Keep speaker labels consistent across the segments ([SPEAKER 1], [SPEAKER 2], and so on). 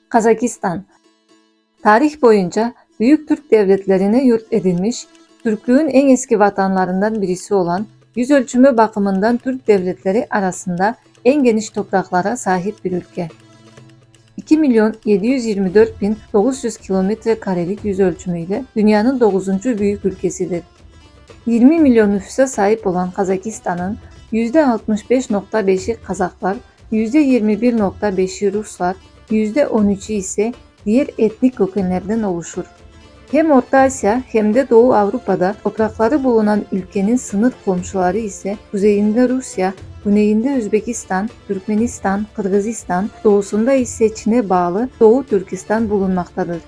[SPEAKER 1] Kazakistan, tarih boyunca büyük Türk devletlerine yurt edilmiş, Türklüğün en eski vatanlarından birisi olan, yüz ölçümü bakımından Türk devletleri arasında en geniş topraklara sahip bir ülke. 2.724.900 km² yüz ölçümüyle dünyanın 9. büyük ülkesidir. 20 milyon nüfusa sahip olan Kazakistan'ın %65.5'i Kazaklar, %21.5'i Ruslar, %13'ü ise diğer etnik kökenlerden oluşur. Hem Orta Asya hem de Doğu Avrupa'da toprakları bulunan ülkenin sınır komşuları ise kuzeyinde Rusya, güneyinde Özbekistan, Türkmenistan, Kırgızistan, doğusunda ise Çin'e bağlı Doğu Türkistan bulunmaktadır.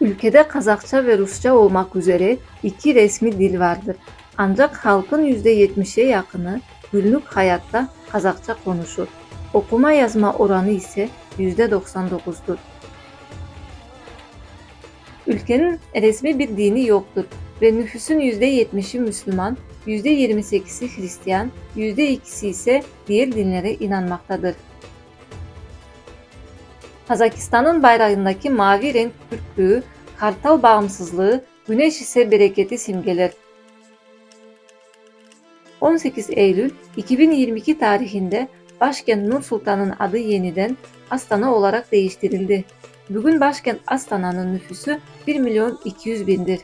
[SPEAKER 1] Ülkede Kazakça ve Rusça olmak üzere iki resmi dil vardır. Ancak halkın %70'e yakını günlük hayatta Kazakça konuşur. Okuma yazma oranı ise %99'dur. Ülkenin resmi bir dini yoktur ve nüfusun %70'i Müslüman, %28'i Hristiyan, %2'si ise diğer dinlere inanmaktadır. Kazakistan'ın bayrağındaki mavi renk Türklüğü, kartal bağımsızlığı, güneş ise bereketi simgeler. 18 Eylül 2022 tarihinde başkent Nur Sultan'ın adı yeniden Astana olarak değiştirildi. Bugün başkent Astana'nın nüfusu 1.200.000'dir.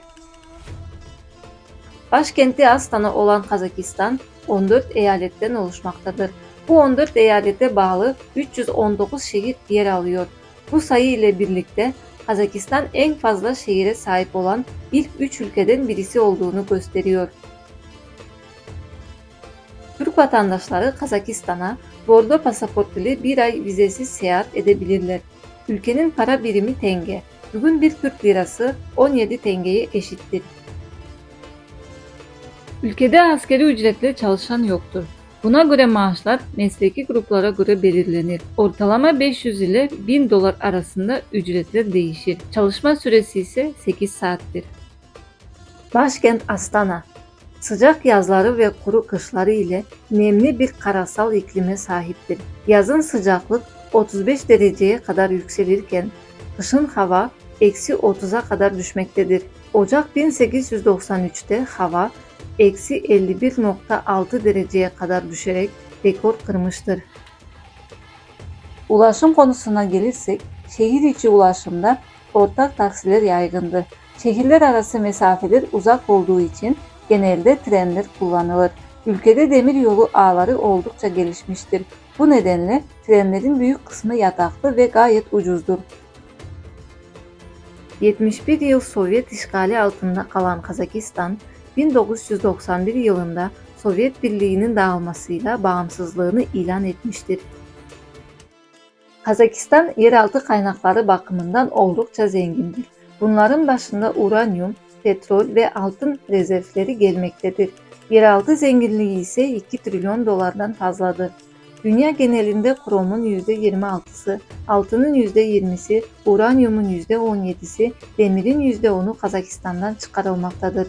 [SPEAKER 1] Başkenti Astana olan Kazakistan 14 eyaletten oluşmaktadır. Bu 14 eyalete bağlı 319 şehir yer alıyor. Bu sayı ile birlikte Kazakistan en fazla şehire sahip olan ilk 3 ülkeden birisi olduğunu gösteriyor. Türk vatandaşları Kazakistan'a bordo pasaport ile bir ay vizesiz seyahat edebilirler. Ülkenin para birimi tenge. Bugün bir Türk lirası 17 tengeye eşittir. Ülkede asgari ücretle çalışan yoktur. Buna göre maaşlar mesleki gruplara göre belirlenir. Ortalama 500 ile 1000 dolar arasında ücretler değişir. Çalışma süresi ise 8 saattir. Başkent Astana, sıcak yazları ve kuru kışları ile nemli bir karasal iklime sahiptir. Yazın sıcaklık 35 dereceye kadar yükselirken, kışın hava -30'a kadar düşmektedir. Ocak 1893'te hava -51.6 dereceye kadar düşerek rekor kırmıştır. Ulaşım konusuna gelirsek, şehir içi ulaşımda ortak taksiler yaygındır. Şehirler arası mesafeler uzak olduğu için genelde trenler kullanılır. Ülkede demiryolu ağları oldukça gelişmiştir. Bu nedenle trenlerin büyük kısmı yataklı ve gayet ucuzdur. 71 yıl Sovyet işgali altında kalan Kazakistan, 1991 yılında Sovyet Birliği'nin dağılmasıyla bağımsızlığını ilan etmiştir. Kazakistan yeraltı kaynakları bakımından oldukça zengindir. Bunların başında uranyum, petrol ve altın rezervleri gelmektedir. Yeraltı zenginliği ise 2 trilyon dolardan fazladır. Dünya genelinde kromun %26'sı, altının %20'si, uranyumun %17'si, demirin %10'u Kazakistan'dan çıkarılmaktadır.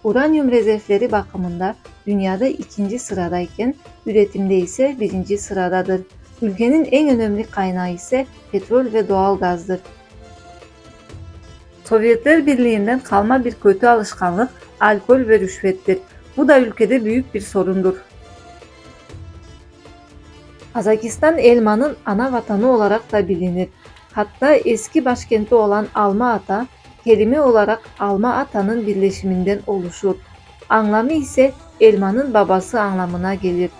[SPEAKER 1] Uranyum rezervleri bakımında dünyada 2. sıradayken üretimde ise 1. sıradadır. Ülkenin en önemli kaynağı ise petrol ve doğal gazdır. Sovyetler Birliği'nden kalma bir kötü alışkanlık alkol ve rüşvettir. Bu da ülkede büyük bir sorundur. Kazakistan elmanın ana vatanı olarak da bilinir. Hatta eski başkenti olan Alma-Ata, kelime olarak Alma-Ata'nın birleşiminden oluşur. Anlamı ise elmanın babası anlamına gelir.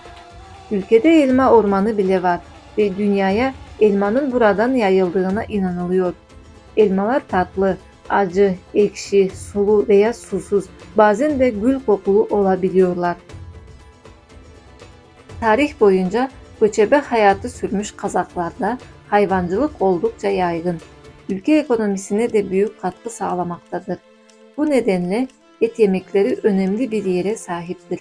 [SPEAKER 1] Ülkede elma ormanı bile var ve dünyaya elmanın buradan yayıldığına inanılıyor. Elmalar tatlı, acı, ekşi, sulu veya susuz, bazen de gül kokulu olabiliyorlar. Tarih boyunca göçebe hayatı sürmüş Kazaklarda hayvancılık oldukça yaygın. Ülke ekonomisine de büyük katkı sağlamaktadır. Bu nedenle et yemekleri önemli bir yere sahiptir.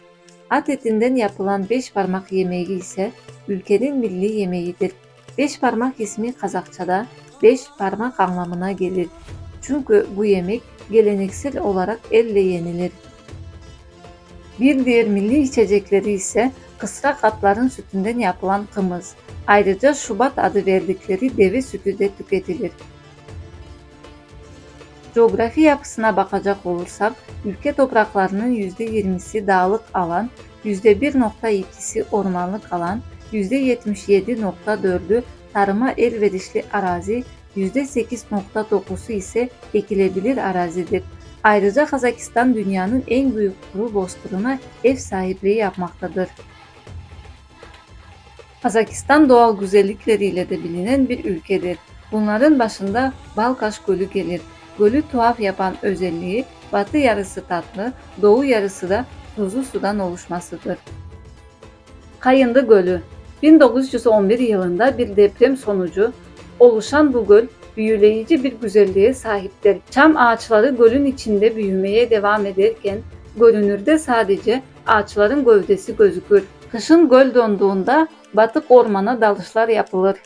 [SPEAKER 1] At etinden yapılan 5 parmak yemeği ise ülkenin milli yemeğidir. 5 parmak ismi Kazakçada 5 parmak anlamına gelir. Çünkü bu yemek geleneksel olarak elle yenilir. Bir diğer milli içecekleri ise kısrak atların sütünden yapılan kımız. Ayrıca Şubat adı verdikleri deve sütü de tüketilir. Coğrafi yapısına bakacak olursak, ülke topraklarının %20'si dağlık alan, %1,2'si ormanlık alan, %77,4'ü tarıma elverişli arazi, %8,9'u ise ekilebilir arazidir. Ayrıca Kazakistan dünyanın en büyük kuru bozkırına ev sahipliği yapmaktadır. Kazakistan doğal güzellikleriyle de bilinen bir ülkedir. Bunların başında Balkaş Gölü gelir. Gölü tuhaf yapan özelliği batı yarısı tatlı, doğu yarısı da tuzlu sudan oluşmasıdır. Kayındı Gölü 1911 yılında bir deprem sonucu oluşan bu göl büyüleyici bir güzelliğe sahiptir. Çam ağaçları gölün içinde büyümeye devam ederken görünürde sadece ağaçların gövdesi gözükür. Kışın göl donduğunda batık ormana dalışlar yapılır.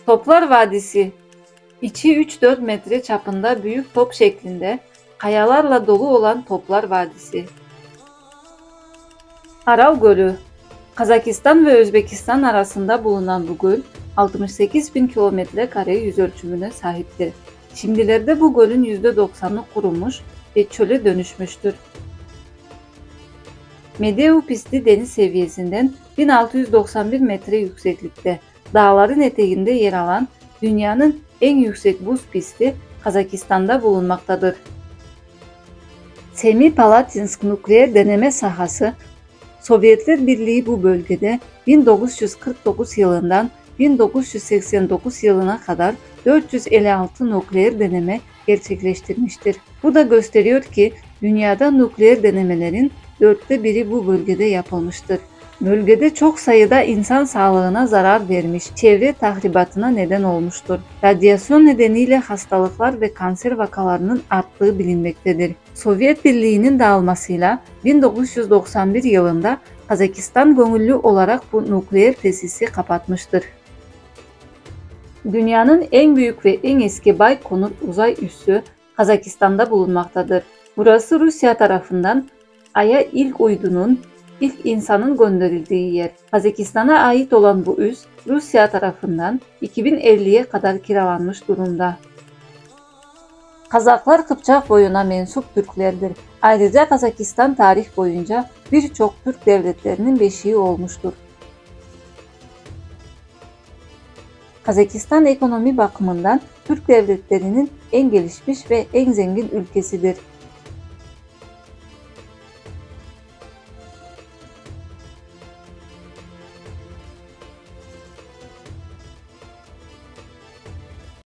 [SPEAKER 1] Toplar Vadisi İçi 3-4 metre çapında büyük top şeklinde kayalarla dolu olan Toplar Vadisi. Aral Gölü Kazakistan ve Özbekistan arasında bulunan bu göl 68.000 km² yüz ölçümüne sahiptir. Şimdilerde bu gölün %90'ı kurumuş ve çöle dönüşmüştür. Medeu pisti deniz seviyesinden 1691 metre yükseklikte, dağların eteğinde yer alan dünyanın en yüksek buz pisti Kazakistan'da bulunmaktadır. Semipalatinsk nükleer deneme sahası, Sovyetler Birliği bu bölgede 1949 yılından 1989 yılına kadar 456 nükleer deneme gerçekleştirmiştir. Bu da gösteriyor ki dünyada nükleer denemelerin 1/4 bu bölgede yapılmıştır. Bölgede çok sayıda insan sağlığına zarar vermiş, çevre tahribatına neden olmuştur. Radyasyon nedeniyle hastalıklar ve kanser vakalarının arttığı bilinmektedir. Sovyet Birliği'nin dağılmasıyla 1991 yılında Kazakistan gönüllü olarak bu nükleer tesisi kapatmıştır. Dünyanın en büyük ve en eski Baykonur uzay üssü Kazakistan'da bulunmaktadır. Burası Rusya tarafından Ay'a ilk insanın gönderildiği yer. Kazakistan'a ait olan bu üs Rusya tarafından 2050'ye kadar kiralanmış durumda. Kazaklar Kıpçak boyuna mensup Türklerdir. Ayrıca Kazakistan tarih boyunca birçok Türk devletlerinin beşiği olmuştur. Kazakistan ekonomi bakımından Türk devletlerinin en gelişmiş ve en zengin ülkesidir.